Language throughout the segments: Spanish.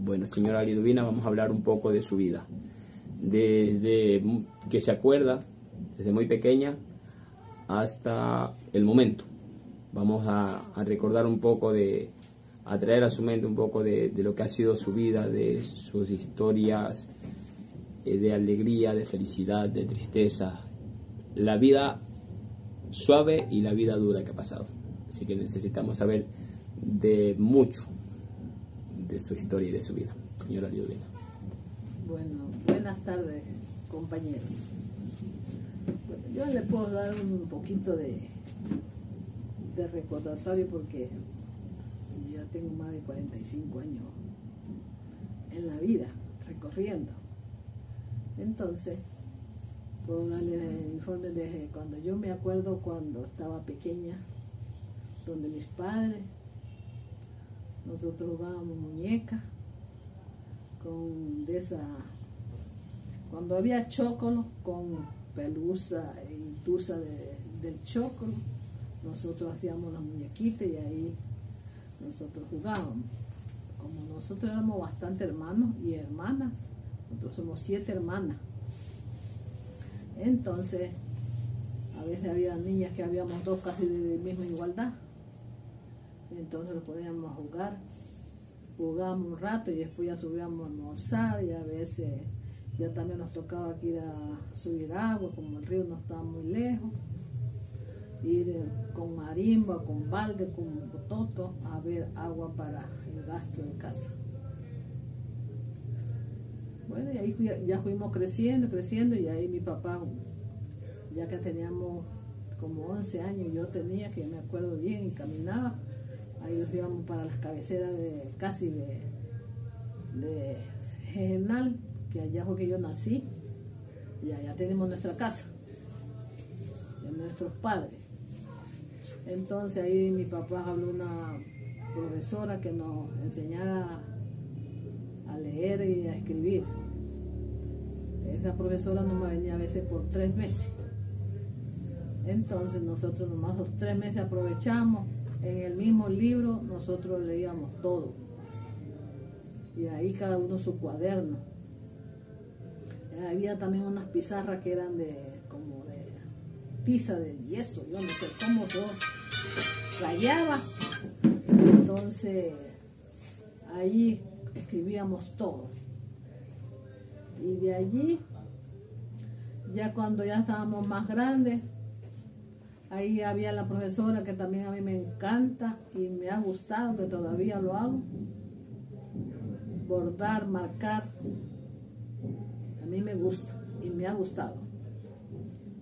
Bueno, señora Liduvina, vamos a hablar un poco de su vida. Desde que se acuerda, desde muy pequeña hasta el momento. Vamos a recordar un poco a traer a su mente un poco de lo que ha sido su vida, de sus historias de alegría, de felicidad, de tristeza, la vida suave y la vida dura que ha pasado. Así que necesitamos saber de mucho de su historia y de su vida. Señora Liduvina. Bueno, buenas tardes, compañeros. Bueno, yo le puedo dar un poquito de recordatorio porque ya tengo más de 45 años en la vida, recorriendo. Entonces, puedo darle el informe de cuando yo me acuerdo cuando estaba pequeña, donde mis padres, nosotros jugábamos muñecas, cuando había chocolo, con pelusa y tusa del chocolo, nosotros hacíamos las muñequitas y ahí nosotros jugábamos. Como nosotros éramos bastante hermanos y hermanas, nosotros somos 7 hermanas. Entonces, a veces había niñas que habíamos 2 casi de misma igualdad. Entonces lo podíamos jugar. Jugábamos un rato y después ya subíamos a almorzar y a veces ya también nos tocaba que ir a subir agua, como el río no estaba muy lejos. Ir con marimba, con balde, con bototo a ver agua para el gasto de casa. Bueno, y ahí ya fuimos creciendo y ahí mi papá, ya que teníamos como 11 años, yo tenía, que me acuerdo bien, y caminaba, ahí nos íbamos para las cabeceras de General, que allá fue que yo nací, y allá tenemos nuestra casa, de nuestros padres. Entonces ahí mi papá habló una profesora que nos enseñara a leer y a escribir. Esa profesora no me venía a veces por 3 meses. Entonces nosotros nomás los 3 meses aprovechamos. En el mismo libro nosotros leíamos todo. Y ahí cada uno su cuaderno. Había también unas pizarras que eran como de tiza de yeso. Yo no sé cómo todo rayaba. Entonces ahí escribíamos todo. Y de allí, ya cuando ya estábamos más grandes, ahí había la profesora que también a mí me encanta y me ha gustado, que todavía lo hago. Bordar, marcar, a mí me gusta y me ha gustado.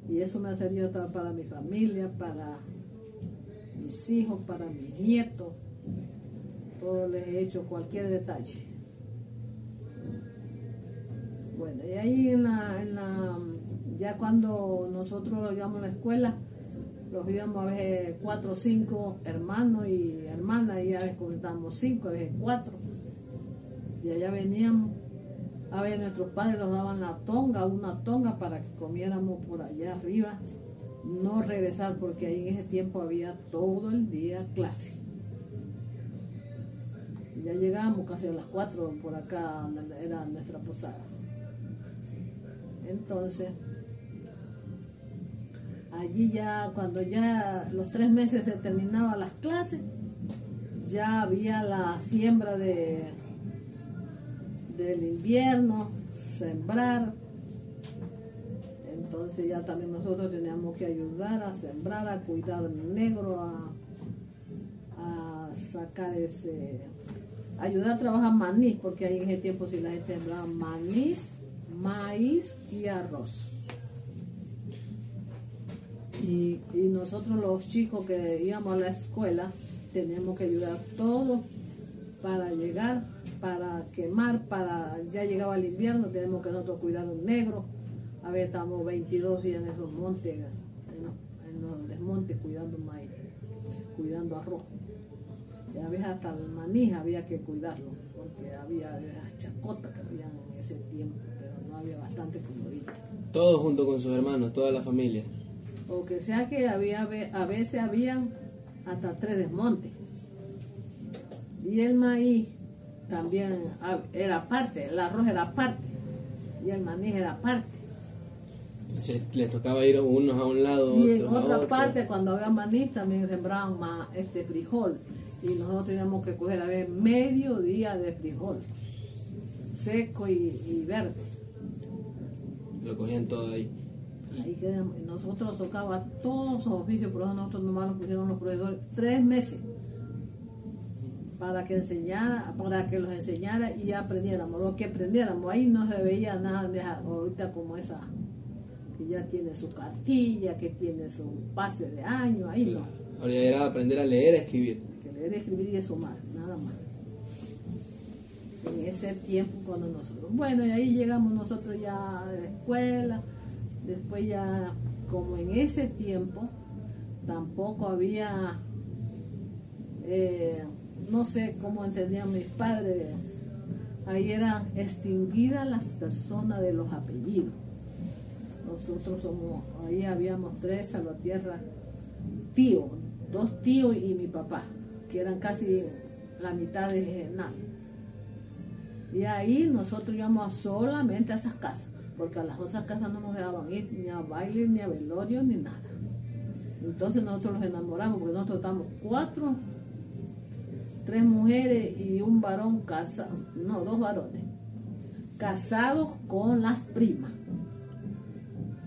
Y eso me ha servido para mi familia, para mis hijos, para mis nietos. Todo les he hecho, cualquier detalle. Bueno, y ahí ya cuando nosotros los llevamos a la escuela, los íbamos a veces 4 o 5 hermanos y hermanas, y a veces comentábamos 5, a veces 4. Y allá veníamos, a veces nuestros padres nos daban una tonga para que comiéramos por allá arriba, no regresar porque ahí en ese tiempo había todo el día clase. Y ya llegábamos casi a las 4 por acá, donde era nuestra posada. Entonces, allí ya, cuando ya los 3 meses se terminaban las clases, ya había la siembra del invierno, sembrar. Entonces ya también nosotros teníamos que ayudar a sembrar, a cuidar el negro, a sacar ayudar a trabajar maíz, porque ahí en ese tiempo sí la gente sembraba maíz y arroz. Y nosotros los chicos que íbamos a la escuela teníamos que ayudar todos para llegar, para quemar, ya llegaba el invierno, tenemos que nosotros cuidar un negro. A veces estamos 22 días en esos montes, en los desmontes, cuidando maíz, cuidando arroz. Y a veces hasta el maní había que cuidarlo, porque había las chacotas que había en ese tiempo, pero no había bastante como ahorita. Todos junto con sus hermanos, toda la familia. O que sea que a veces habían hasta 3 desmontes. Y el maíz también era aparte, el arroz era aparte y el maní era aparte. Entonces les tocaba ir unos a un lado, Y en otros a otra otro. parte, cuando había maní, también sembraban frijol. Y nosotros teníamos que coger a ver medio día de frijol, seco y verde. Lo cogían todo ahí. Ahí quedamos. Y nosotros tocaba todos los oficios, por eso nosotros nomás nos pusieron los profesores 3 meses para que los enseñara y aprendiéramos. Lo que aprendiéramos, ahí no se veía nada de ahorita como esa, que ya tiene su cartilla, que tiene su pase de año, ahí no. Ahora ya era aprender a leer, a escribir. Que leer, escribir y sumar, nada más. En ese tiempo cuando nosotros, bueno, y ahí llegamos nosotros ya a la escuela, después ya, como en ese tiempo, tampoco había, no sé cómo entendían mis padres, ahí eran extinguidas las personas de los apellidos. Nosotros ahí habíamos 3 salvatierras tíos, 2 tíos y mi papá, que eran casi la mitad de Genal. Y ahí nosotros íbamos solamente a esas casas, porque a las otras casas no nos dejaban ir ni a baile, ni a velorio, ni nada. Entonces nosotros los enamoramos, porque nosotros estamos 4, 3 mujeres y un varón casado, no, 2 varones, casados con las primas,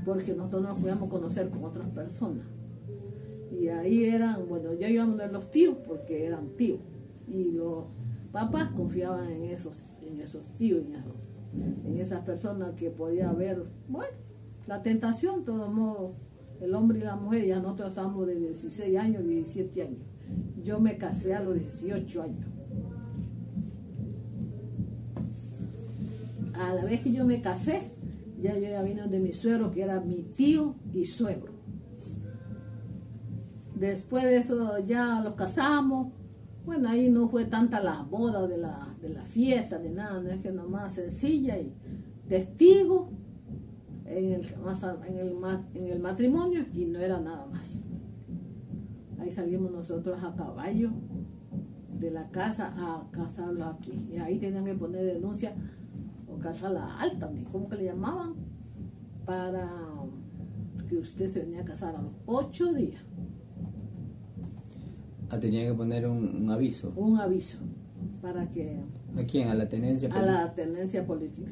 porque nosotros no nos podíamos conocer con otras personas. Y ahí eran, bueno, ya íbamos de los tíos, porque eran tíos, y los papás confiaban en esos tíos, en esas personas que podía haber, bueno, la tentación, de todos modos, el hombre y la mujer, ya nosotros estábamos de 16 años, 17 años. Yo me casé a los 18 años. A la vez que yo me casé, yo ya vine de mi suegro, que era mi tío y suegro. Después de eso ya los casamos. Bueno, ahí no fue tanta la boda de la fiesta, de nada, no es que nomás sencilla y testigo en el matrimonio y no era nada más. Ahí salimos nosotros a caballo de la casa a casarlos aquí. Y ahí tenían que poner denuncia o casarla alta, ¿cómo que le llamaban? Para que usted se venía a casar a los 8 días. Ah, tenía que poner un aviso. Un aviso para que... ¿A quién? ¿A la tenencia a política? la tenencia política.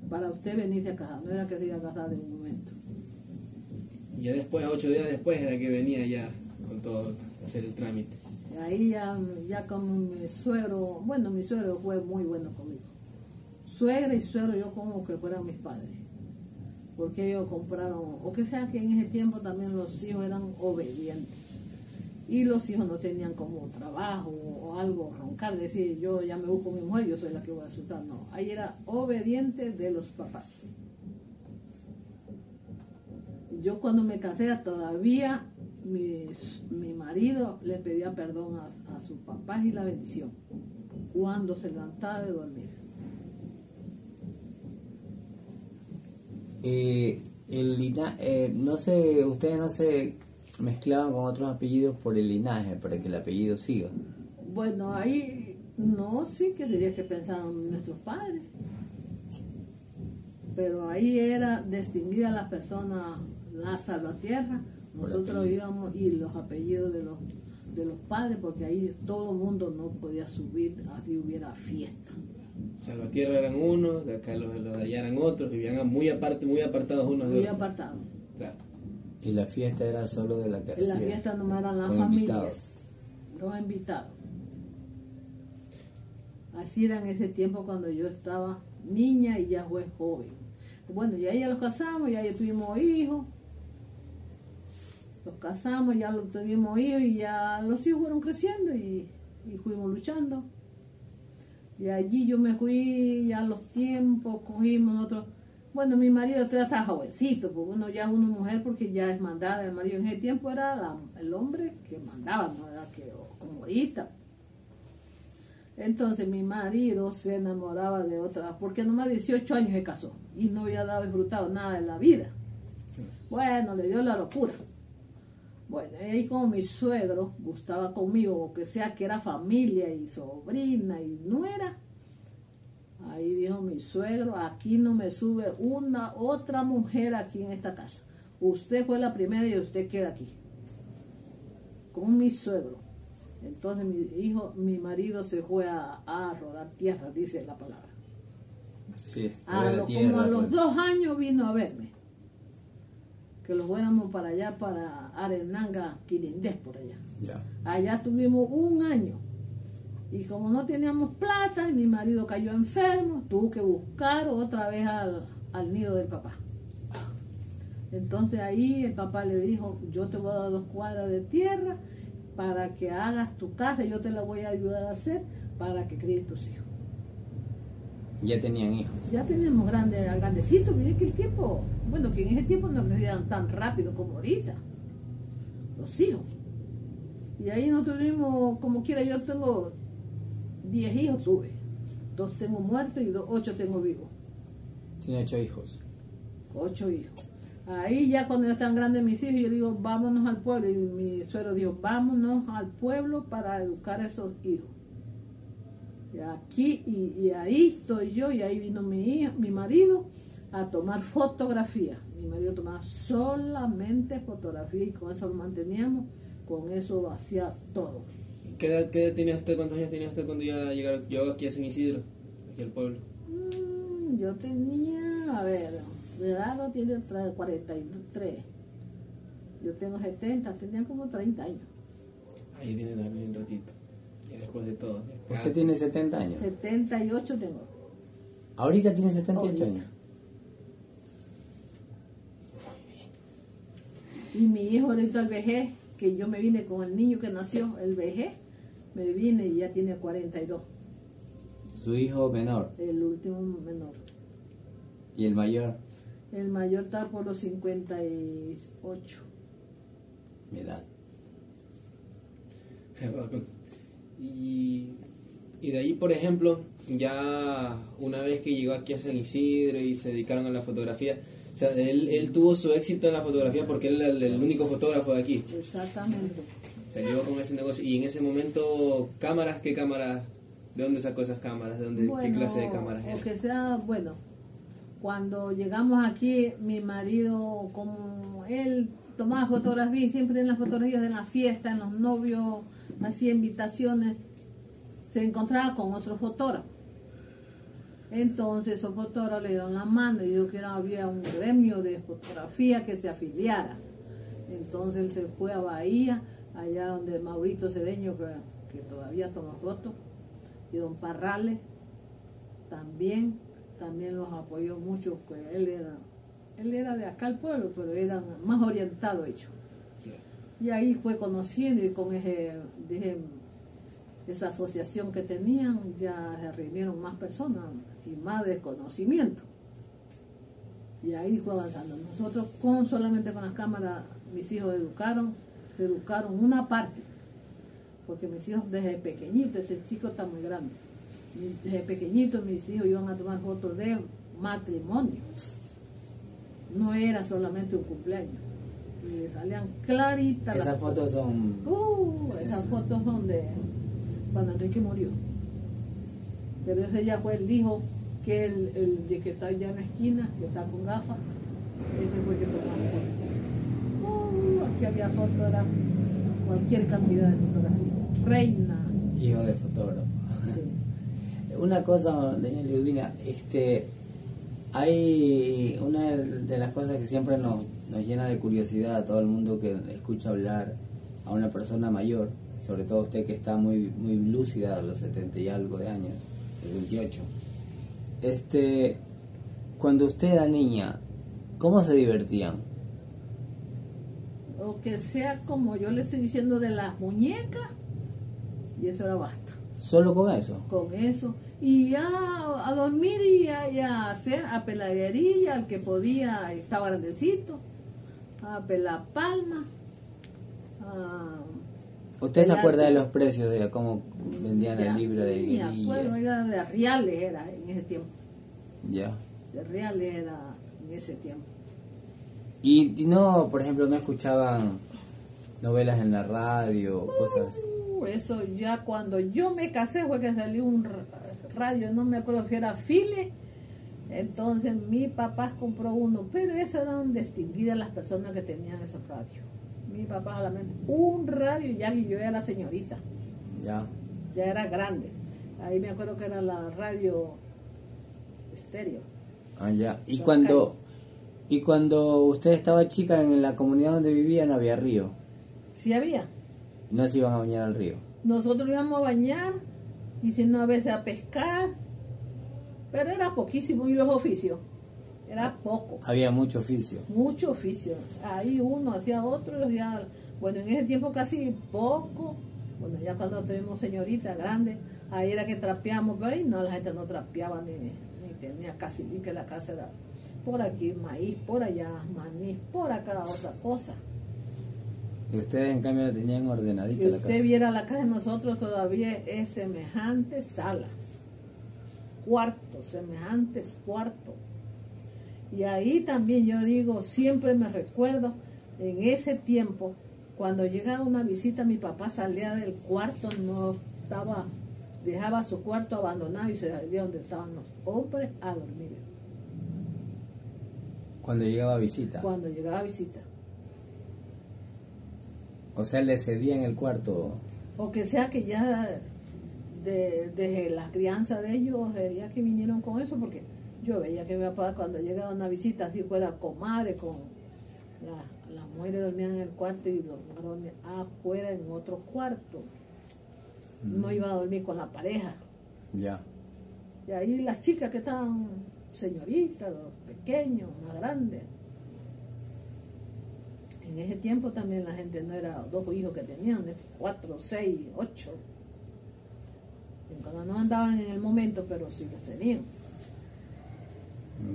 Para usted venirse a casar, no era que se iba a casar de un momento. Y ya después, 8 días después, era que venía ya con todo a hacer el trámite. Y ahí ya como mi suegro, bueno, mi suegro fue muy bueno conmigo. Suegra y suegro yo como que fueran mis padres. Porque ellos compraron, o que sea que en ese tiempo también los hijos eran obedientes. Y los hijos no tenían como trabajo o algo, roncar, decir yo ya me busco mi mujer, yo soy la que voy a asustar. No, ahí era obediente de los papás. Yo cuando me casé todavía mi marido le pedía perdón a sus papás y la bendición cuando se levantaba de dormir. No sé, ustedes no se mezclaban con otros apellidos por el linaje, para que el apellido siga. Bueno, ahí no, sí que diría que pensaban nuestros padres. Pero ahí era distinguida la persona, la salvatierra. Nosotros íbamos y los apellidos de los padres, porque ahí todo el mundo no podía subir, así hubiera fiesta. Salvatierra eran unos, de acá los de allá eran otros, vivían muy apartados unos de Muy otros. apartados. Claro. Y la fiesta era solo de la casa. En la fiesta no eran las Con familias, invitados. los invitados. Así era en ese tiempo cuando yo estaba niña y ya fue joven. Bueno, ya los casamos, ya tuvimos hijos. Los casamos, ya los tuvimos hijos y ya los hijos fueron creciendo y fuimos luchando. Y allí yo me fui, ya los tiempos, cogimos nosotros. Bueno, mi marido todavía estaba jovencito, pues uno ya es una mujer porque ya es mandada. El marido en ese tiempo era el hombre que mandaba, no era que como ahorita. Entonces mi marido se enamoraba de otra, porque nomás 18 años se casó y no había dado disfrutado nada de la vida. Bueno, le dio la locura. Bueno, y ahí como mi suegro gustaba conmigo, o que sea que era familia y sobrina y nuera, suegro, aquí no me sube otra mujer aquí en esta casa. Usted fue la primera y usted queda aquí. Con mi suegro. Entonces mi marido se fue a rodar tierra, dice la palabra. Sí, Como a los 2 años vino a verme. Que los fuéramos para allá, para Arenanga, Quirindés, por allá. Ya. Allá tuvimos 1 año. Y como no teníamos plata, y mi marido cayó enfermo, tuvo que buscar otra vez al nido del papá. Entonces ahí el papá le dijo, yo te voy a dar 2 cuadras de tierra para que hagas tu casa, yo te la voy a ayudar a hacer para que críes tus hijos. Ya tenían hijos. Ya tenemos grandecitos, miren que el tiempo, bueno, que en ese tiempo no crecían tan rápido como ahorita, los hijos. Y ahí no tuvimos, como quiera, yo tengo 10 hijos, tuve. 2 tengo muertos y 8 tengo vivos. Tiene 8 hijos. 8 hijos. Ahí ya cuando ya están grandes mis hijos, yo digo, vámonos al pueblo. Y mi suegro dijo, vámonos al pueblo para educar a esos hijos. Y aquí, y ahí estoy yo, y ahí vino mi marido a tomar fotografía. Mi marido tomaba solamente fotografía y con eso lo manteníamos, con eso hacía todo. ¿Qué edad tenía usted? ¿Cuántos años tenía usted cuando ya llegó aquí a San Isidro, aquí al pueblo? Yo tenía, a ver, mi edad no tiene 43. Yo tengo 70, tenía como 30 años. Ahí tiene también un ratito. Y después de todo. ¿Usted tiene 70 años? 78 tengo. ¿Ahorita tiene 78 Ahorita. años? Y mi hijo ahorita el vejez, que yo me vine con el niño que nació, el vejez, me vine y ya tiene 42. Su hijo menor. El último menor. ¿Y el mayor? El mayor está por los 58. Mi edad. Y de ahí, por ejemplo, ya una vez que llegó aquí a San Isidro y se dedicaron a la fotografía, o sea, él tuvo su éxito en la fotografía porque él era el único fotógrafo de aquí. Exactamente. Salió con ese negocio. Y en ese momento, ¿cámaras? ¿Qué cámaras? ¿De dónde sacó esas cámaras? ¿Qué clase de cámaras O eran? que sea, bueno, cuando llegamos aquí, mi marido, como él tomaba fotografías, y siempre en las fotografías de la fiesta, en los novios, hacía invitaciones, se encontraba con otro fotógrafo. Entonces esos fotógrafos le dieron la mano y dijo que había un gremio de fotografía que se afiliara. Entonces él se fue a Bahía, allá donde Maurito Cedeño, que todavía toma fotos, y don Parrales también los apoyó mucho, pues él era de acá al pueblo, pero eran más orientados ellos. Y ahí fue conociendo y con esa asociación que tenían ya se reunieron más personas y más desconocimiento. Y ahí fue avanzando. Nosotros solamente con las cámaras, mis hijos se educaron una parte, porque mis hijos desde pequeñitos, este chico está muy grande, desde pequeñitos mis hijos iban a tomar fotos de matrimonio. No era solamente un cumpleaños. Y salían claritas. Esas fotos son... esas fotos son de cuando Enrique murió. Pero ese ya fue el hijo, que el de que está allá en la esquina, que está con gafas. Ese fue el que tomaba fotos. Aquí había fotógrafos, cualquier cantidad de fotografías. Reina. Hijo de fotógrafo. Sí. Una cosa, doña Ludvina, hay una de las cosas que siempre nos llena de curiosidad a todo el mundo que escucha hablar a una persona mayor, sobre todo usted que está muy lúcida a los 70 y algo de años, 78. Cuando usted era niña, ¿cómo se divertían? O que sea como yo le estoy diciendo de las muñecas, y eso era basta. ¿Solo con eso? Con eso. Y ya a dormir y a hacer a peladería, al que podía, estaba grandecito, a pelar palma. ¿Usted se acuerda de los precios de cómo vendían el libro de guerrilla? guerrilla? Era de reales era en ese tiempo. Ya. De reales era en ese tiempo. Y no, por ejemplo, no escuchaban novelas en la radio, cosas así. Eso ya cuando yo me casé fue que salió un radio, no me acuerdo si era File Entonces mi papá compró uno, pero esas eran distinguidas las personas que tenían esos radios. Mi papá solamente un radio, ya que yo era señorita, Ya. ya era grande. Ahí me acuerdo que era la radio estéreo. Ah, ya. Y Son cuando usted estaba chica en la comunidad donde vivía no había río. Sí había. No se iban a bañar al río. Nosotros íbamos a bañar y si no a veces a pescar, pero era poquísimo. Y los oficios, era poco, Había mucho oficio. mucho oficio. Ahí uno hacía otro, hacía, bueno, en ese tiempo casi poco. Bueno, ya cuando tuvimos señorita grande, ahí era que trapeamos, pero ahí no, la gente no trapeaba ni tenía casi limpia la casa. Era por aquí maíz, por allá maní, por acá otra cosa. Y ustedes en cambio la tenían ordenadita Si la usted casa. viera la casa de nosotros todavía es semejante sala, cuartos, semejantes cuartos. Y ahí también yo digo, siempre me recuerdo en ese tiempo, cuando llegaba una visita, mi papá salía del cuarto, no estaba, dejaba su cuarto abandonado y se salía donde estaban los hombres a dormir. Cuando llegaba visita. Cuando llegaba visita. O sea, le cedían el cuarto. O que sea que ya desde la crianza de ellos, ya que vinieron con eso, porque yo veía que mi papá cuando llegaba una visita, así fuera comadre, con las mujeres dormían en el cuarto y los varones afuera en otro cuarto. No iba a dormir con la pareja. Ya. Y ahí las chicas que estaban señoritas, los pequeños, más grandes. En ese tiempo también la gente no era 2 hijos que tenían, 4, 6, 8. Cuando no andaban en el momento, pero sí los tenían.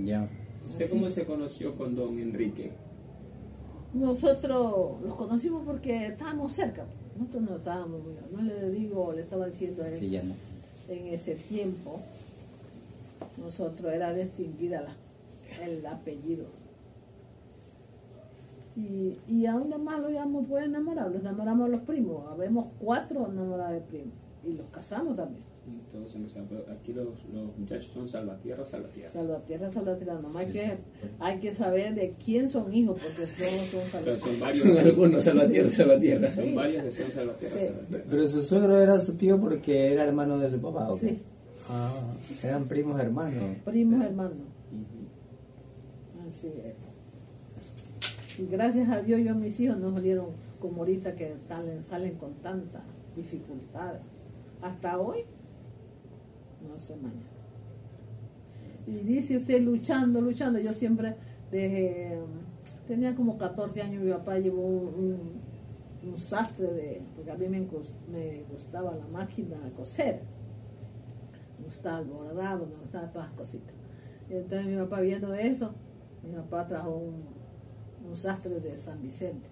Ya. ¿Usted cómo se conoció con don Enrique? Nosotros los conocimos porque estábamos cerca. Nosotros no estábamos, no le digo, le estaba diciendo a él, Sí, ya no. en ese tiempo, nosotros era distinguida el apellido. Y a dónde más lo íbamos a enamorar, los enamoramos a los primos, habemos 4 enamorados de primos y los casamos también. Entonces, aquí los muchachos son salvatierra, salvatierra. Salvatierra, nomás hay que saber de quién son hijos, porque todos son Pero salvatierra. son Son varios, algunos salvatierra. son varios que son salvatierra, Sí. salvatierra. Pero su suegro era su tío porque era hermano de su papá, ¿o qué? Sí. Ah, eran primos hermanos. Primos hermanos. Ujú. Así es. Y gracias a Dios yo a mis hijos no salieron como ahorita que salen con tantas dificultades. Hasta hoy, no sé mañana. Y dice usted luchando, yo siempre tenía como 14 años, mi papá llevó un sastre porque a mí me gustaba la máquina de coser, me gustaba el bordado, me gustaban todas las cositas. Y entonces mi papá viendo eso, mi papá trajo un sastre de San Vicente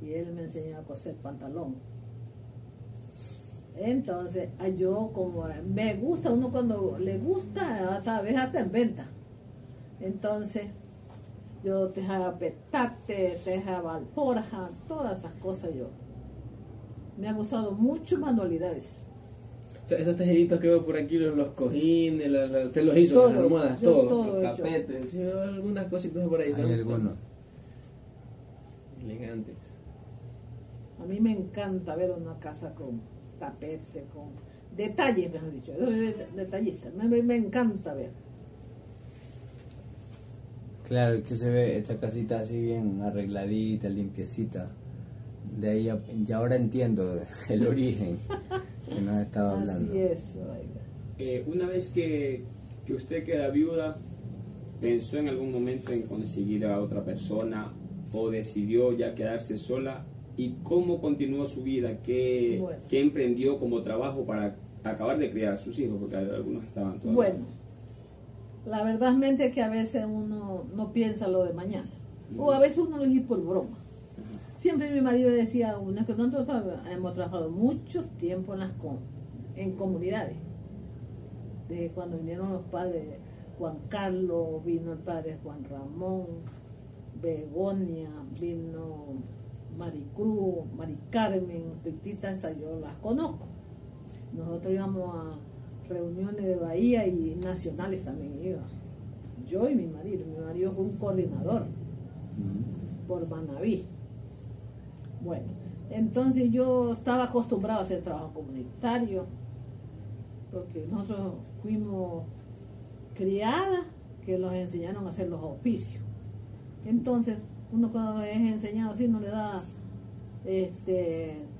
y él me enseñó a coser pantalón. Entonces, yo como me gusta, uno cuando le gusta, hasta en venta. Entonces, yo tejaba petate, tejaba alforja, todas esas cosas yo. Me ha gustado mucho manualidades. O sea, esos tejiditos que veo por aquí, los cojines, usted los hizo, Todo, las almohadas, yo todo, todo los he hecho. tapetes, sí, algunas cositas por ahí. Hay ¿no? algunos. Elegantes. A mí me encanta ver una casa con tapete, con detalles, mejor dicho. Yo soy detallista, me encanta ver. Claro, que se ve esta casita así bien arregladita, limpiecita. De ahí, y ahora entiendo el origen que nos estaba hablando. Así es, oiga. Una vez que usted queda viuda, ¿pensó en algún momento en conseguir a otra persona o decidió ya quedarse sola? ¿Y cómo continuó su vida? ¿Qué emprendió como trabajo para acabar de criar a sus hijos? Porque algunos estaban todavía. Bueno, la verdad es que a veces uno no piensa lo de mañana. O a veces uno lo dice por broma. Siempre mi marido decía, una que nosotros hemos trabajado mucho tiempo en comunidades. Desde cuando vinieron los padres Juan Carlos, vino el padre Juan Ramón, Begonia, vino Maricruz, Mari Carmen, todas esas yo las conozco. Nosotros íbamos a reuniones de Bahía y nacionales también iba. yo y mi marido fue un coordinador por Manaví. Bueno, entonces yo estaba acostumbrado a hacer trabajo comunitario, porque nosotros fuimos criadas que los enseñaron a hacer los oficios. Entonces, uno cuando es enseñado así no le da,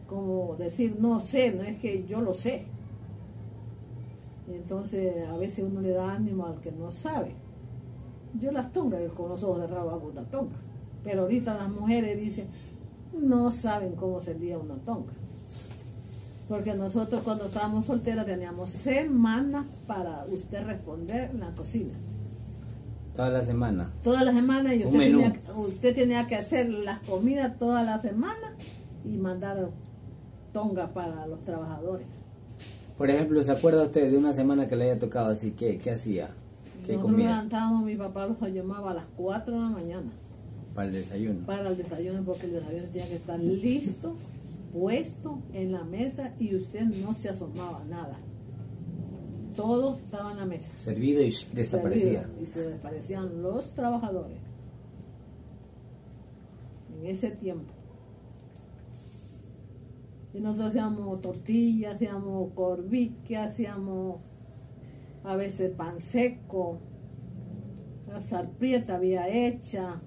como decir no sé, no es que yo lo sé. Entonces, a veces uno le da ánimo al que no sabe. Yo las tongas, con los ojos cerrados hago una tonga. Pero ahorita las mujeres dicen, no saben cómo sería una tonga. Porque nosotros cuando estábamos solteras teníamos semanas para usted responder en la cocina. Toda la semana. Toda la semana y Un usted tenía que hacer las comidas toda la semana y mandar tonga para los trabajadores. Por ejemplo, ¿se acuerda usted de una semana que le haya tocado así? ¿Qué hacía? ¿Qué Nosotros comía? levantábamos, mi papá los llamaba a las 4 de la mañana. Para el desayuno. Para el desayuno, porque el desayuno tenía que estar listo, puesto en la mesa y usted no se asomaba nada. Todo estaba en la mesa. Servido y desaparecía. Servido, y se desaparecían los trabajadores. En ese tiempo. Y nosotros hacíamos tortillas, hacíamos corvique, hacíamos a veces pan seco, la salprieta había hecha,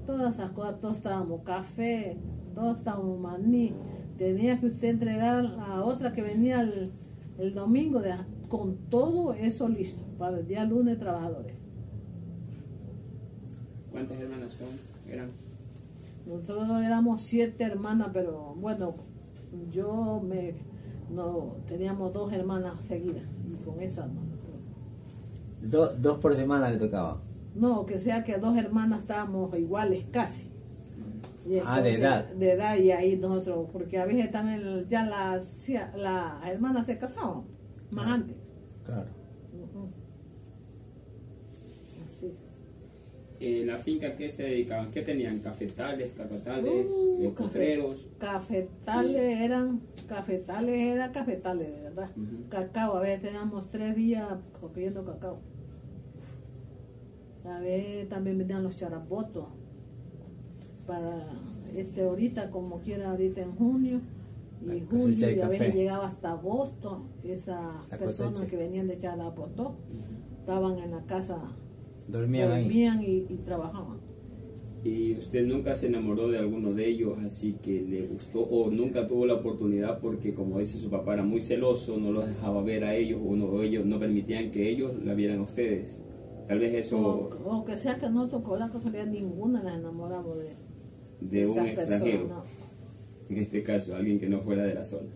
todas esas cosas, tostábamos café, tostábamos maní. Tenía que usted entregar a otra que venía el domingo con todo eso listo para el día lunes trabajadores. ¿Cuántas hermanas eran? Nosotros éramos 7 hermanas, pero bueno, teníamos 2 hermanas seguidas y con esas no. Dos por semana le tocaba. No, que sea que 2 hermanas estábamos iguales casi. Y entonces, de edad. De edad, y ahí nosotros, porque a veces también ya las hermanas se casaban, más antes. Claro. Así. ¿La finca qué se dedicaban? ¿Qué tenían? ¿Cafetales, capatales, potreros? Cafetales eran cafetales, de verdad. Cacao, a veces teníamos 3 días cogiendo cacao. A veces también venían los charapotos. Para ahorita, como quiera, ahorita en junio y julio, y a veces llegaba hasta agosto. Esas personas que venían de Charapotó estaban en la casa. Dormían y trabajaban. ¿Y usted nunca se enamoró de alguno de ellos, así que le gustó, o nunca tuvo la oportunidad porque, como dice su papá, era muy celoso, no los dejaba ver a ellos, o ellos no permitían que ellos la vieran a ustedes? Tal vez eso... O que sea que no tocó la casualidad, ninguna las enamoramos de un extranjero, persona, no. En este caso, alguien que no fuera de la zona.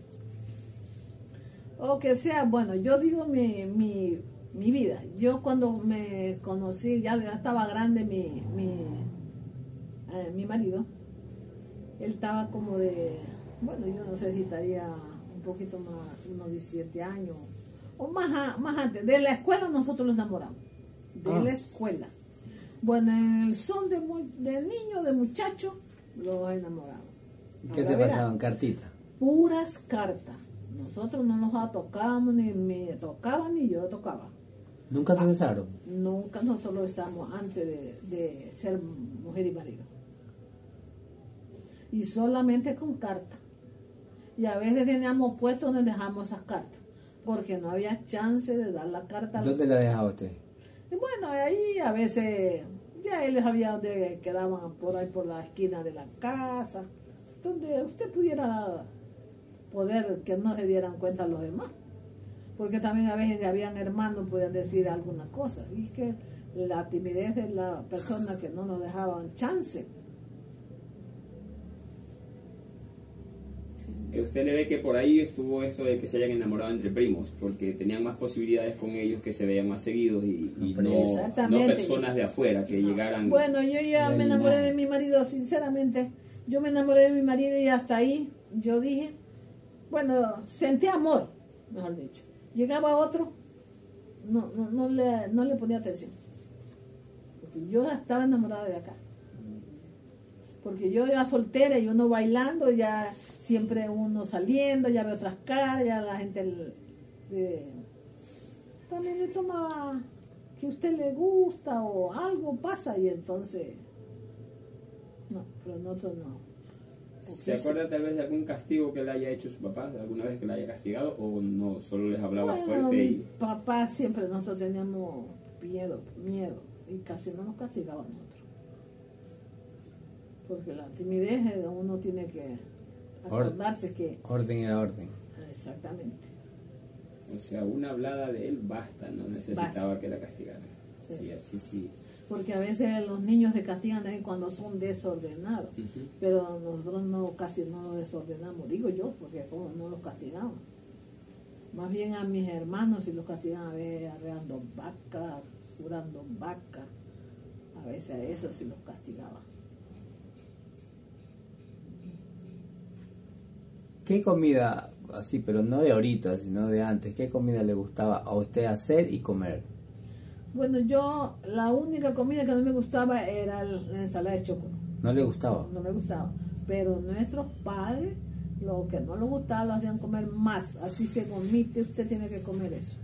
O que sea, bueno, yo digo mi vida. Yo cuando me conocí, ya estaba grande mi marido. Él estaba como bueno, yo no sé si estaría un poquito más, unos 17 años, o más antes. De la escuela nosotros los enamoramos. De la escuela. Bueno, en el son de niños, de muchachos, los enamoramos. ¿Y qué se pasaban? ¿Cartitas? Puras cartas. Nosotros no nos tocábamos, ni me tocaban, ni yo tocaba. ¿Nunca se besaron? Nunca, nosotros lo besamos antes de ser mujer y marido. Y solamente con cartas. Y a veces teníamos puestos donde dejamos esas cartas, porque no había chance de dar la carta. ¿Dónde la dejaba usted? Y bueno, ahí a veces ya él sabía donde quedaban, por ahí por la esquina de la casa, donde usted pudiera poder que no se dieran cuenta los demás. Porque también a veces habían hermanos, podían decir alguna cosa. Y es que la timidez de la persona que no nos dejaban chance. Usted le ve que por ahí estuvo eso de que se hayan enamorado entre primos, porque tenían más posibilidades con ellos, que se veían más seguidos y no personas de afuera que llegaran. Bueno, yo ya me enamoré de mi marido, sinceramente. Yo me enamoré de mi marido y hasta ahí yo dije, bueno, sentí amor, mejor dicho. Llegaba otro, no le ponía atención. Porque yo estaba enamorada de acá. Porque yo era soltera y uno bailando, ya siempre uno saliendo, ya ve otras caras, ya la gente también le tomaba que a usted le gusta o algo pasa y entonces, no, pero nosotros no. ¿Se acuerda tal vez de algún castigo que le haya hecho su papá, de alguna vez que le haya castigado, o no, solo les hablaba Bueno, fuerte? mi papá siempre nosotros teníamos miedo, y casi no nos castigaba a nosotros. Porque la timidez uno tiene que acordarse que... Orden era orden. Exactamente. O sea, una hablada de él basta, no necesitaba Basta. que la castigaran. Sí. Sí, así sí. Porque a veces los niños se castigan también cuando son desordenados, Ujú. pero nosotros no, casi no los desordenamos, digo yo, porque como no los castigamos. Más bien a mis hermanos si los castigan a veces arreando vacas, curando vacas, a veces a eso sí los castigaba. ¿Qué comida, así, pero no de ahorita, sino de antes, qué comida le gustaba a usted hacer y comer? Bueno, yo la única comida que no me gustaba era la ensalada de chocolo. ¿No le gustaba? No me gustaba. Pero nuestros padres, lo que no les gustaba, lo hacían comer más. Así se comite, usted tiene que comer eso.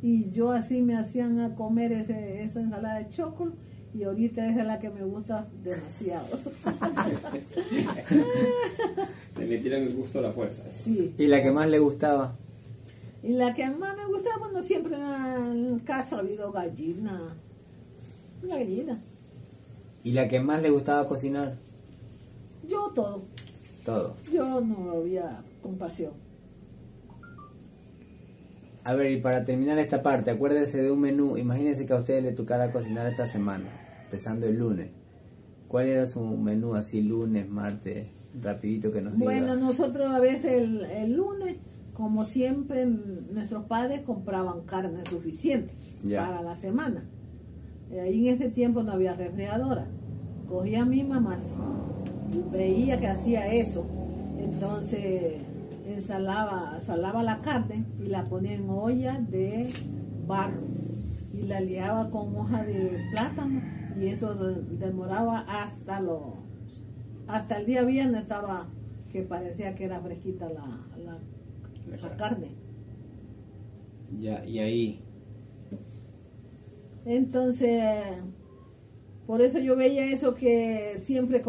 Y yo así me hacían a comer esa ensalada de chocolo. Y ahorita esa es la que me gusta demasiado. Le metieron el gusto a la fuerza. Sí. ¿Y la que más le gustaba? Y la que más me gustaba, bueno, siempre en casa ha habido gallina. Una gallina. ¿Y la que más le gustaba cocinar? Yo todo. Todo. Yo no había compasión. A ver, y para terminar esta parte, acuérdese de un menú. Imagínese que a usted le tocara cocinar esta semana, empezando el lunes. ¿Cuál era su menú así lunes, martes? Rapidito que nos diga. Bueno, nosotros a veces el lunes, como siempre, nuestros padres compraban carne suficiente Ya. para la semana. Ahí en ese tiempo no había refrigeradora. Cogía a mi mamá, veía que hacía eso, entonces salaba la carne y la ponía en olla de barro y la liaba con hoja de plátano y eso demoraba hasta el día viernes estaba que parecía que era fresquita la carne. Ya, y ahí. Entonces, por eso yo veía eso que siempre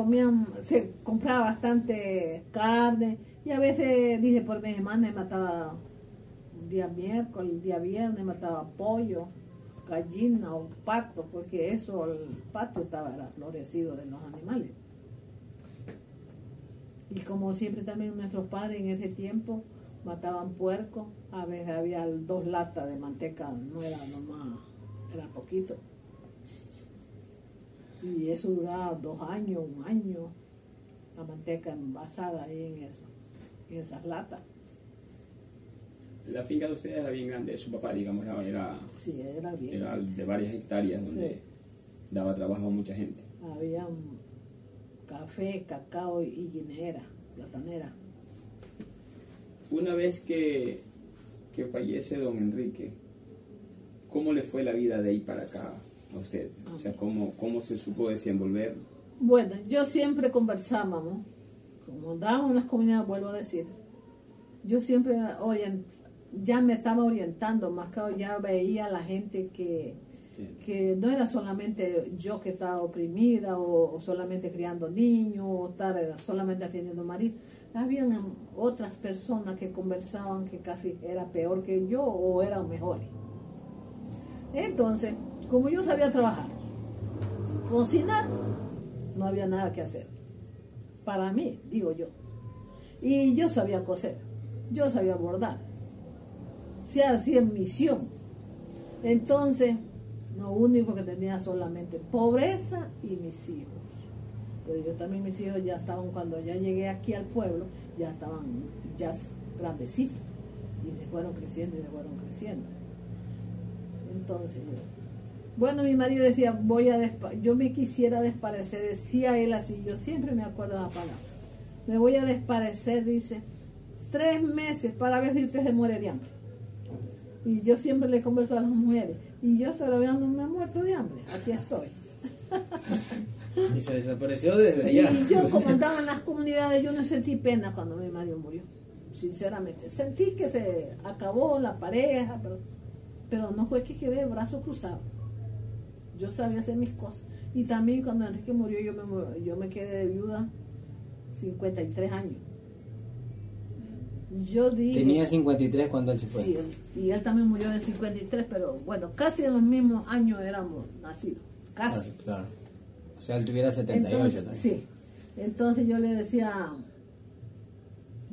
se compraba bastante carne y a veces, dije, por mi semana mataba un día miércoles, el día viernes mataba pollo, gallina o pato, porque eso, el pato era florecido de los animales. Y como siempre también nuestros padres en ese tiempo mataban puerco, a veces había 2 latas de manteca, no era nomás, era poquito. Y eso duraba 2 años, 1 año, la manteca envasada ahí en esas latas. La finca de ustedes era bien grande, su papá, digamos, era Sí, era bien. era de varias hectáreas donde Sí. daba trabajo a mucha gente. Había café, cacao y guinera, platanera. Una vez que fallece don Enrique, ¿cómo le fue la vida de ahí para acá a usted? O sea, ¿cómo se supo desenvolver? Bueno, yo siempre conversábamos, como andábamos en las comunidades, vuelvo a decir, yo siempre ya me estaba orientando, más que ya veía a la gente que no era solamente yo que estaba oprimida o solamente criando niños o estar solamente atendiendo marido. Habían otras personas que conversaban que casi era peor que yo o eran mejores. Entonces, como yo sabía trabajar, cocinar, no había nada que hacer. Para mí, digo yo. Y yo sabía coser, yo sabía bordar. Se hacía misión. Entonces, lo único que tenía solamente pobreza y mis hijos. Pero yo también, mis hijos ya estaban, cuando ya llegué aquí al pueblo, ya estaban ya grandecitos. Y se fueron creciendo y se fueron creciendo. Entonces, bueno, mi marido decía, yo me quisiera desparecer, decía él así, yo siempre me acuerdo de la palabra. Me voy a desparecer, dice, 3 meses para ver si usted se muere de hambre. Y yo siempre le converso a las mujeres. Y yo estoy no me he muerto de hambre. Aquí estoy. Y se desapareció desde allá. Y yo, como andaba en las comunidades, yo no sentí pena cuando mi marido murió. Sinceramente. Sentí que se acabó la pareja, pero no fue que quedé de brazos cruzados. Yo sabía hacer mis cosas. Y también cuando Enrique murió, yo me quedé de viuda 53 años. Yo dije... Tenía 53 cuando él se fue. Sí, y él también murió de 53, pero bueno, casi en los mismos años éramos nacidos. Casi. Claro. O sea, él tuviera 78 Entonces, también. sí. Entonces yo le decía,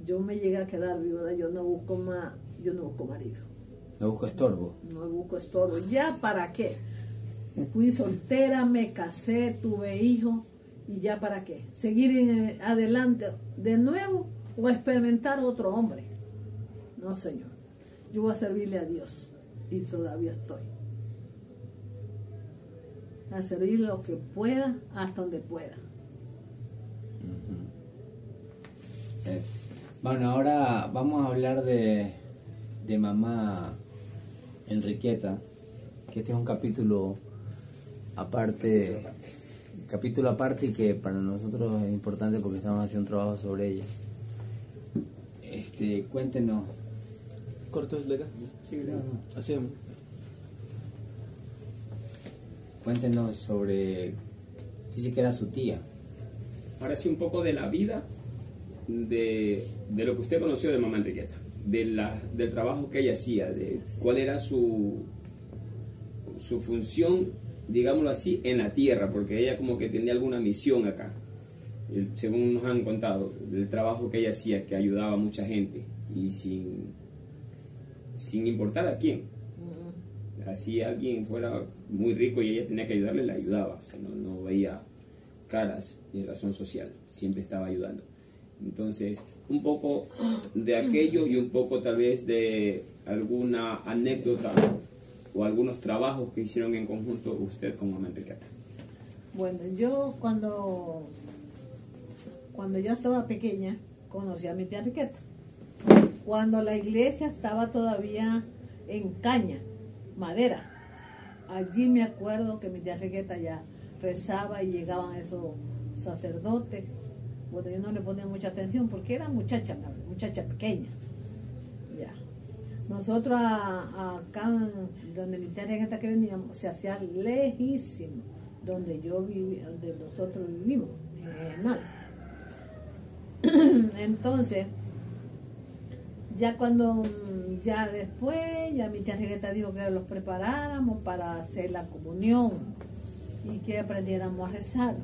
yo me llegué a quedar viuda, yo no busco marido. No busco estorbo. No busco estorbo. ¿Ya para qué? Fui soltera, me casé, tuve hijos, y ya para qué. Seguir adelante de nuevo o experimentar otro hombre. No, Señor. Yo voy a servirle a Dios y todavía estoy. A servir lo que pueda hasta donde pueda. Bueno, ahora vamos a hablar de mamá Enriqueta, que este es un capítulo aparte y que para nosotros es importante porque estamos haciendo un trabajo sobre ella. Cuéntenos. ¿Corto desde acá? Sí, No. Así es. Cuéntenos sobre... Dice que era su tía. Ahora sí, un poco de la vida, de lo que usted conoció de mamá Enriqueta, del trabajo que ella hacía, de cuál era su función, digámoslo así, en la tierra, porque ella como que tenía alguna misión acá, según nos han contado, el trabajo que ella hacía, que ayudaba a mucha gente, y sin importar a quién. Así alguien fuera muy rico y ella tenía que ayudarle, le ayudaba, o sea, no veía caras ni razón social, siempre estaba ayudando. Entonces, un poco de aquello y un poco tal vez de alguna anécdota o algunos trabajos que hicieron en conjunto usted con mamá Enriqueta. Bueno, yo cuando yo estaba pequeña conocí a mi tía Enriqueta. Cuando la iglesia estaba todavía en caña, madera. Allí me acuerdo que mi tía Enriqueta ya rezaba y llegaban esos sacerdotes. Bueno, yo no le ponía mucha atención porque era muchacha pequeña. Ya. Nosotros acá donde mi tía Enriqueta que veníamos se hacía lejísimo donde nosotros vivimos, en Enal. Entonces, ya después, ya mi tía Enriqueta dijo que los preparáramos para hacer la comunión y que aprendiéramos a rezar.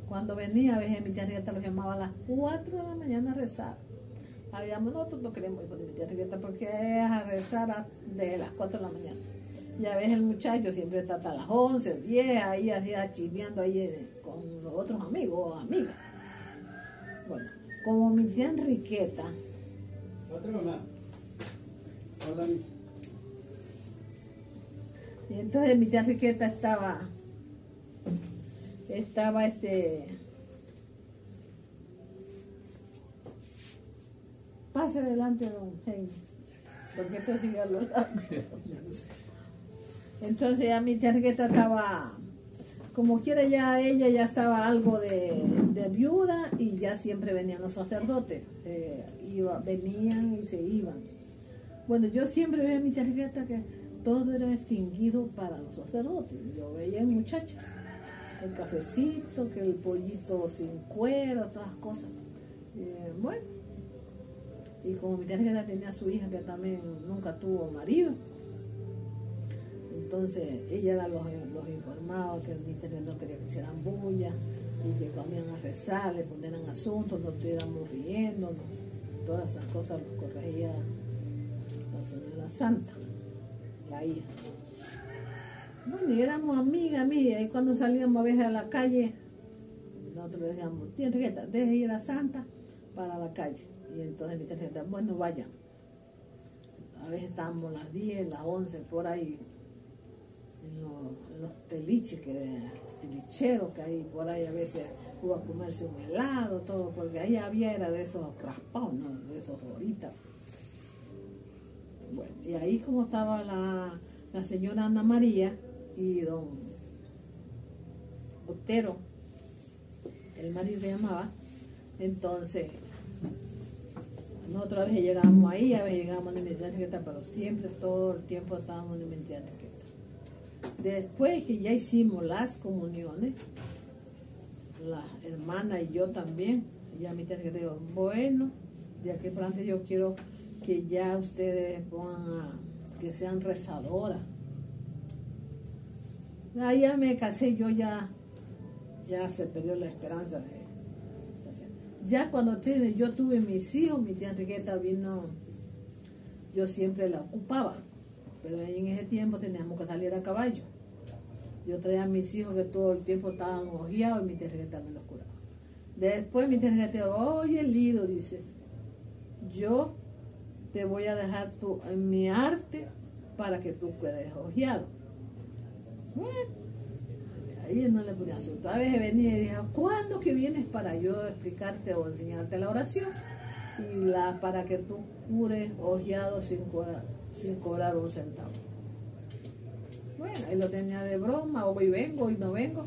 Cuando venía, a veces mi tía Enriqueta los llamaba a las 4 de la mañana a rezar. Habíamos, nosotros no queremos ir con mi tía Enriqueta porque es a rezar de las 4 de la mañana. Y a veces el muchacho siempre está hasta las 11 o 10, ahí así chismeando ahí con los otros amigos o amigas. Bueno, como mi tía Enriqueta... Y entonces mi tía Enriqueta estaba pase adelante, don Henry, porque esto sigue hablando. Entonces ya mi tía Enriqueta estaba, como quiera, ya ella ya estaba algo de viuda y ya siempre venían los sacerdotes, venían y se iban. Bueno, yo siempre veía a mi tía Enriqueta que todo era distinguido para los sacerdotes. Yo veía a muchacha, el cafecito, que el pollito sin cuero, todas las cosas. Bueno, y como mi tía Enriqueta tenía a su hija que también nunca tuvo marido, entonces ella era los informaba que mi tía no quería que hicieran bulla y que cuando iban a rezar le ponieran asuntos, no estuviéramos riendo, todas esas cosas los corregía la señora Santa, la hija. Bueno, y éramos amigas, y cuando salíamos a veces a la calle, nosotros le decíamos, tía Enriqueta, deje ir a Santa para la calle. Y entonces mi tía Enriqueta, bueno, vaya. A veces estábamos las 10, las 11, por ahí, en los teliches, los tilicheros que hay por ahí, a veces iba a comerse un helado, todo, porque ahí había era de esos raspados, ¿no? De esos horitas. Bueno, y ahí como estaba la señora Ana María y don Otero, el marido se llamaba, entonces nosotros a veces llegábamos ahí, a veces llegábamos de mi tía Enriqueta, pero siempre todo el tiempo estábamos de mi tía Enriqueta. Después que ya hicimos las comuniones, la hermana y yo también, ya mi tía dijo, bueno, de aquí para adelante yo quiero que ya ustedes que sean rezadoras. Ya me casé, yo ya se perdió la esperanza de hacer. Ya cuando yo tuve mis hijos, mi tía Enriqueta vino, yo siempre la ocupaba, pero ahí en ese tiempo teníamos que salir a caballo. Yo traía a mis hijos que todo el tiempo estaban ojeados y mi tía Enriqueta me los curaba. Después mi tía Enriqueta, oye Lido, dice, yo te voy a dejar en mi arte para que tú quedes ojeado. Bueno, ahí no le ponía asunto. A veces venía y dije, ¿cuándo que vienes para yo explicarte o enseñarte la oración? Y para que tú cures ojeado sin cobrar un centavo. Bueno, ahí lo tenía de broma, hoy vengo, hoy no vengo.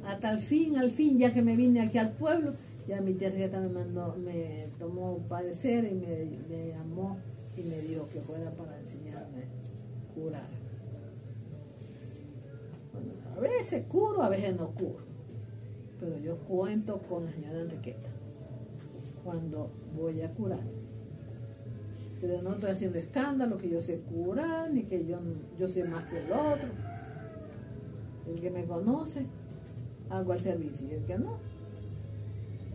Hasta al fin, ya que me vine aquí al pueblo, ya mi tía Rieta me tomó padecer y me llamó y me dijo que fuera para enseñarme a curar. Bueno, a veces curo, a veces no curo. Pero yo cuento con la señora Enriqueta cuando voy a curar. Pero no estoy haciendo escándalo, que yo sé curar, ni que yo sé más que el otro. El que me conoce, hago el servicio, y el que no.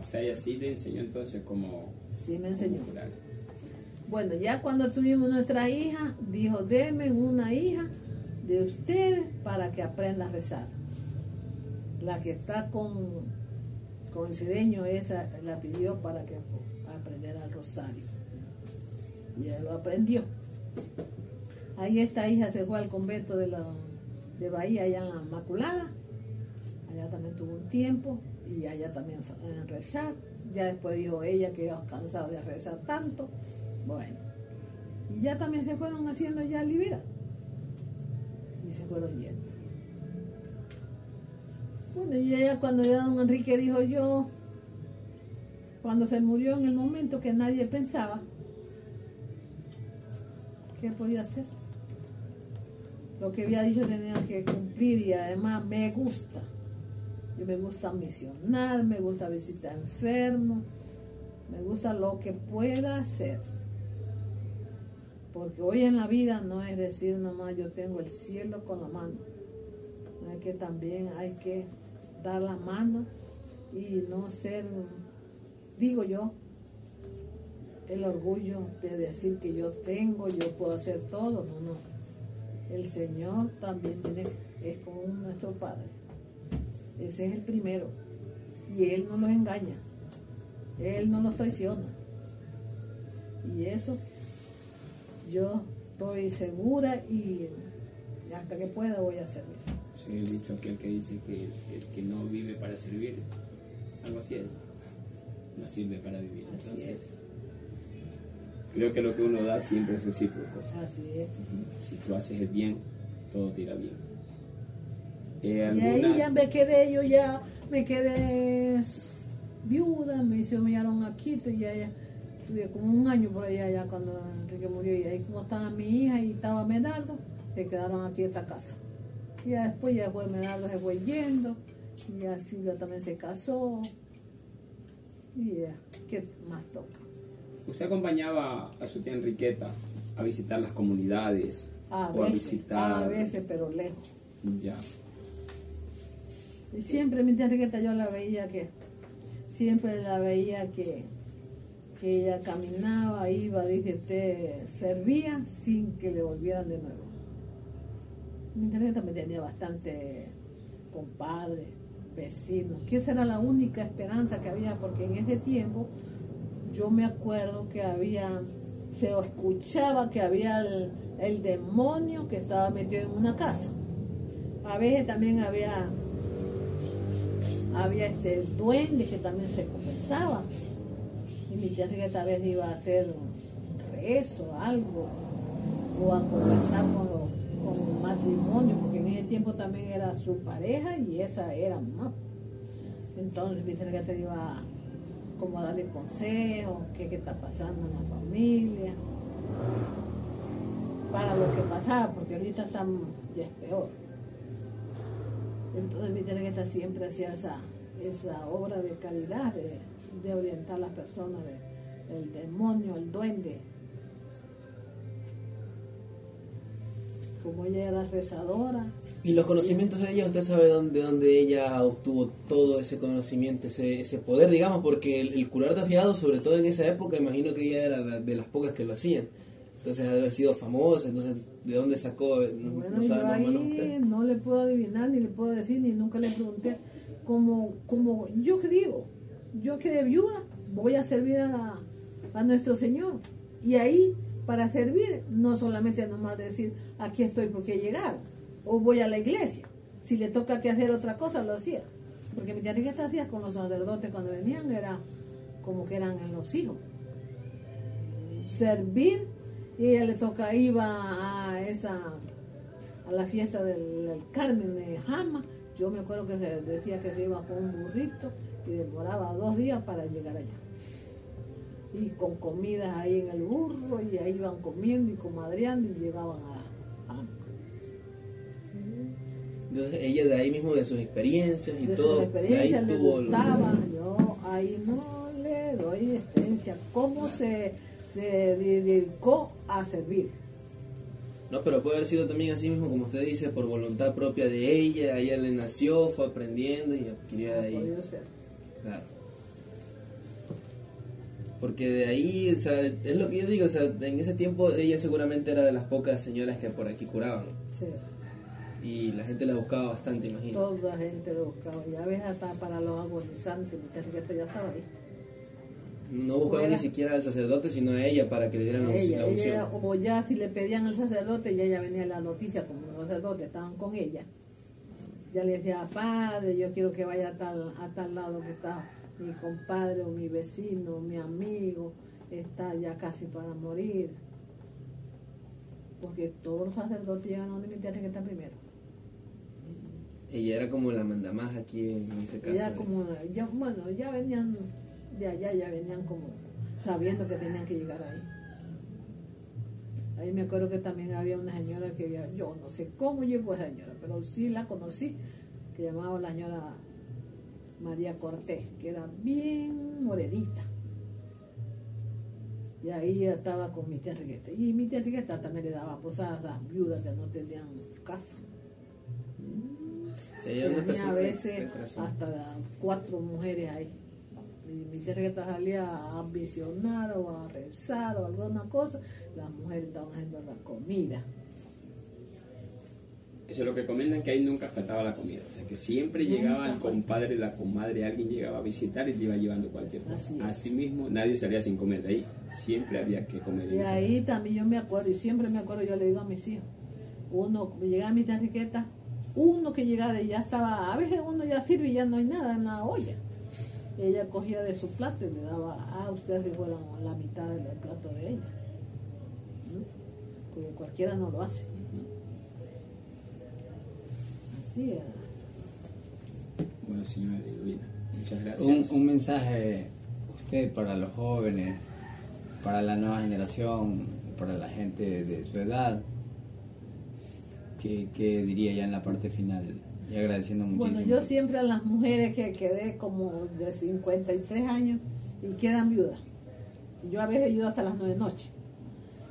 O sea, ella sí le enseñó entonces cómo... Sí me enseñó. Cómo curar. Bueno, ya cuando tuvimos nuestra hija, dijo, denme una hija de ustedes para que aprenda a rezar. La que está con el sireño, esa la pidió para que aprendiera el rosario. Y ella lo aprendió. Ahí esta hija se fue al convento de Bahía, allá en la Inmaculada. Allá también tuvo un tiempo y allá también en rezar. Ya después dijo ella que iba cansado de rezar tanto. Bueno, y ya también se fueron haciendo ya libera. Y se fueron yendo. Bueno, y ella cuando ya don Enrique dijo yo, cuando se murió en el momento que nadie pensaba, ¿qué podía hacer? Lo que había dicho tenía que cumplir y además me gusta. Yo me gusta misionar, me gusta visitar enfermos, me gusta lo que pueda hacer. Porque hoy en la vida no es decir nomás yo tengo el cielo con la mano. No es que también hay que dar la mano y no ser, digo yo, el orgullo de decir que yo puedo hacer todo. No, no. El Señor también es como nuestro Padre. Ese es el primero. Y Él no los engaña. Él no los traiciona. Y eso yo estoy segura y hasta que pueda voy a servir. Sí, el dicho aquel que dice que el que no vive para servir, algo así es, no sirve para vivir. Así Entonces, es. creo que lo que uno da siempre es recíproco. Así es. Si tú haces el bien, todo te irá bien. Y ahí ya me quedé viuda, me enviaron a Quito y ya estuve como un año por allá ya cuando Enrique murió. Y ahí como estaba mi hija y estaba Medardo, se quedaron aquí en esta casa. Y ya después Medardo se fue yendo, y ya Silvia también se casó. Y ya, ¿qué más toca? ¿Usted acompañaba a su tía Enriqueta a visitar las comunidades? A veces, pero lejos. Ya. Y siempre mi tía Enriqueta yo la veía que ella caminaba, iba, dice usted, servía sin que le volvieran de nuevo. Mi tía Enriqueta me tenía bastante compadres, vecinos, que esa era la única esperanza que había, porque en ese tiempo yo me acuerdo que se escuchaba que había el demonio que estaba metido en una casa. A veces también había duendes que también se conversaban. Y mi tía Enriqueta a veces iba a hacer un rezo, algo, o a conversar con matrimonio, porque en ese tiempo también era su pareja y esa era mamá. Entonces mi tía Enriqueta iba como a darle consejos, qué está pasando en la familia. para lo que pasaba, porque ahorita ya es peor. Entonces mi tarjeta siempre hacía esa obra de caridad, de orientar a las personas, el demonio, el duende. Como ella era rezadora. Y los conocimientos de ella, ¿usted sabe de dónde ella obtuvo todo ese conocimiento, ese poder, digamos? Porque el curar de afiados, sobre todo en esa época, imagino que ella era de las pocas que lo hacían. Entonces, haber sido famosa, entonces, ¿de dónde sacó? Bueno, ¿No sabe yo más o menos ahí usted? no le puedo adivinar, ni le puedo decir, ni nunca le pregunté. Como yo que digo, yo quedé viuda, voy a servir a nuestro Señor. Y ahí, para servir, no solamente nomás decir, aquí estoy porque he llegado, o voy a la iglesia. Si le toca que hacer otra cosa, lo hacía. Porque mi tía que hacía con los sacerdotes cuando venían, era como que eran los hijos. Servir, y ella le toca, iba a la fiesta del Carmen de Jama. Yo me acuerdo que se decía que se iba con un burrito y demoraba 2 días para llegar allá. Y con comidas ahí en el burro, y ahí iban comiendo y comadreando y llegaban a Jama. Entonces, ella de ahí mismo, de sus experiencias y De todo, sus experiencias, de ahí le tuvo... gustaba. Yo ahí no le doy experiencia. ¿Cómo se dedicó a servir? No, pero puede haber sido también así mismo, como usted dice, por voluntad propia de ella le nació, fue aprendiendo y adquirió de Ha ahí. podido ser. Claro. Porque de ahí, o sea, es lo que yo digo, o sea, en ese tiempo ella seguramente era de las pocas señoras que por aquí curaban. Sí. Y la gente la buscaba bastante, imagino. Toda la gente lo buscaba. Ya ves, hasta para los agonizantes, mi tarjeta ya estaba ahí. No buscaban ni siquiera al sacerdote, sino a ella para que le dieran la unción. Ella, o ya si le pedían al sacerdote, ya venía la noticia, como los sacerdotes estaban con ella. Ya le decía, padre, yo quiero que vaya a tal lado que está mi compadre o mi vecino, mi amigo, está ya casi para morir. Porque todos los sacerdotes llegan a donde mi tarjeta primero. Ella era como la mandamás aquí en ese caso. Ya como, ya venían de allá, ya venían como sabiendo que tenían que llegar ahí. Ahí me acuerdo que también había una señora que yo no sé cómo llegó esa señora, pero sí la conocí, que llamaba la señora María Cortés, que era bien morenita. Y ahí ella estaba con mi tía Rigueta. Y mi tía Rigueta también le daba posadas a las viudas que no tenían casa. Sí, ella era una Tenía a persona de veces corazón. hasta 4 mujeres ahí. Y mi tía Rigueta salía a visionar o a rezar o alguna cosa. Las mujeres estaban haciendo la comida. Eso es lo que comentan, que ahí nunca faltaba la comida. O sea, que siempre llegaba el compadre, la comadre, alguien llegaba a visitar y te iba llevando cualquier cosa. Así mismo, nadie salía sin comer de ahí. Siempre había que comer. Y ahí también yo me acuerdo, y siempre me acuerdo, yo le digo a mis hijos, uno, llegaba a mi tía Riqueta, uno que llegaba y ya estaba, a veces uno ya sirve y ya no hay nada en la olla. Ella cogía de su plato y le daba, usted sirvió la mitad del plato de ella. ¿No? Porque cualquiera no lo hace. Así era. Bueno, señora Liduvina, muchas gracias. Un mensaje, usted, para los jóvenes, para la nueva generación, para la gente de su edad, ¿qué diría ya en la parte final? Y agradeciendo muchísimo. Bueno, yo siempre a las mujeres que quedé como de 53 años y quedan viudas. Yo a veces ayudo hasta las 9 de la noche.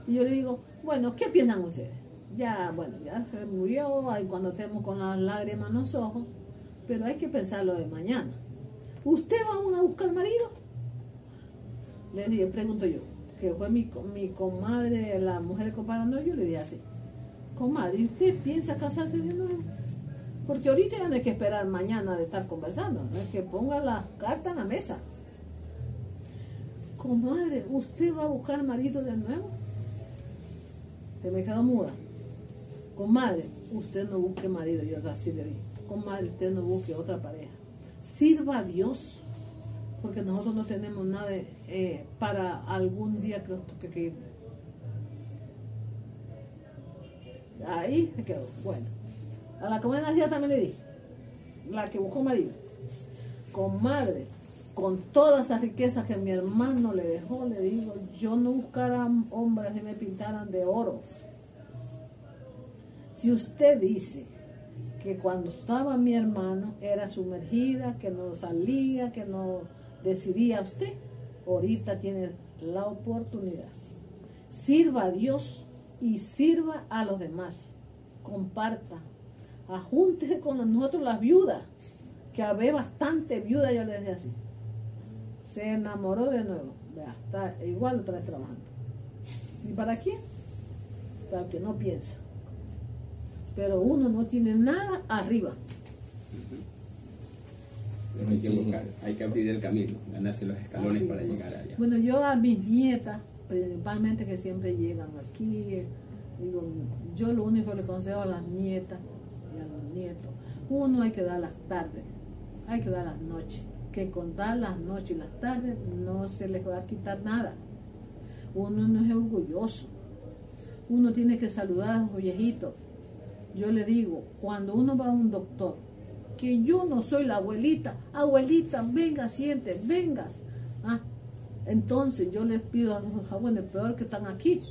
Y yo le digo, bueno, ¿qué piensan ustedes? Ya, bueno, ya se murió, ahí cuando estemos con las lágrimas en los ojos, pero hay que pensar lo de mañana. ¿Usted va a buscar marido? Le dije, pregunto yo, que fue mi comadre, la mujer de compadre, no, yo le dije así, comadre, ¿y usted piensa casarse de nuevo? Porque ahorita ya no hay que esperar mañana de estar conversando, no es que ponga las cartas en la mesa. Comadre, ¿usted va a buscar marido de nuevo? Se me quedó muda. Comadre, usted no busque marido, yo así le dije. Comadre, usted no busque otra pareja. Sirva a Dios, porque nosotros no tenemos nada para algún día que nos toque que ir. Ahí se quedó. Bueno, a la comadre nacida también le dije, la que buscó marido. Comadre, con todas esas riquezas que mi hermano le dejó, le digo, yo no buscara hombres que me pintaran de oro. Si usted dice que cuando estaba mi hermano era sumergida, que no salía, que no decidía usted, ahorita tiene la oportunidad. Sirva a Dios y sirva a los demás. Comparta. Ajúntese con nosotros las viudas, que había bastante viuda, yo le decía así. Se enamoró de nuevo. Vea, está igual otra vez trabajando. ¿Y para quién? Para el que no piensa. Pero uno no tiene nada arriba. Pero hay que buscar, hay que abrir el camino, ganarse los escalones Así, para ¿no? llegar allá. Bueno, yo a mis nietas, principalmente que siempre llegan aquí, digo, yo lo único que le consejo a las nietas y a los nietos, uno hay que dar las tardes, hay que dar las noches, que con dar las noches y las tardes no se les va a quitar nada. Uno no es orgulloso, uno tiene que saludar a los viejitos. Yo le digo, cuando uno va a un doctor, que yo no soy la abuelita, abuelita, venga, siente, venga. Ah, entonces yo les pido a los jóvenes, peor que están aquí,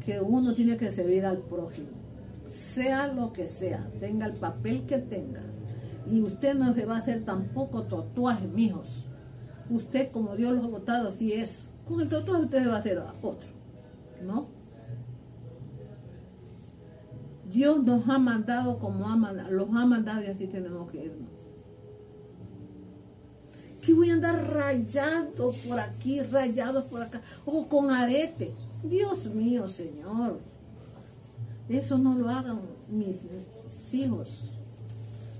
que uno tiene que servir al prójimo, sea lo que sea, tenga el papel que tenga. Y usted no se va a hacer tampoco tatuajes, mijos. Usted, como Dios los ha votado, así es. Con el tatuaje usted se va a hacer a otro, ¿no? Dios nos ha mandado como los ha mandado y así tenemos que irnos. Que voy a andar rayados por aquí, rayados por acá, o con arete. Dios mío, Señor. Eso no lo hagan mis hijos.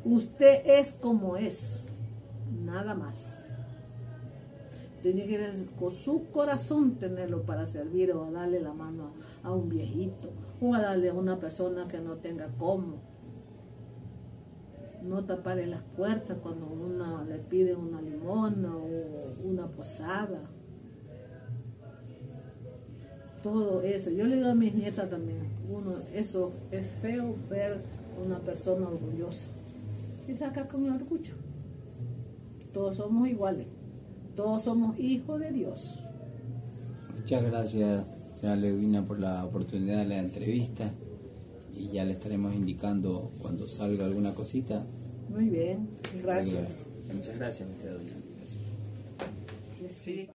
Usted es como es, nada más. Tiene que con su corazón tenerlo para servir o darle la mano a un viejito o a darle a una persona que no tenga cómo. No taparle las puertas cuando una le pide una limona o una posada. Todo eso. Yo le digo a mis nietas también, eso es feo ver una persona orgullosa. Y saca con el orgullo. Todos somos iguales. Todos somos hijos de Dios. Muchas gracias, señora Ledwina, por la oportunidad de la entrevista. Y ya le estaremos indicando cuando salga alguna cosita. Muy bien, gracias. Muchas gracias, doña. Sí.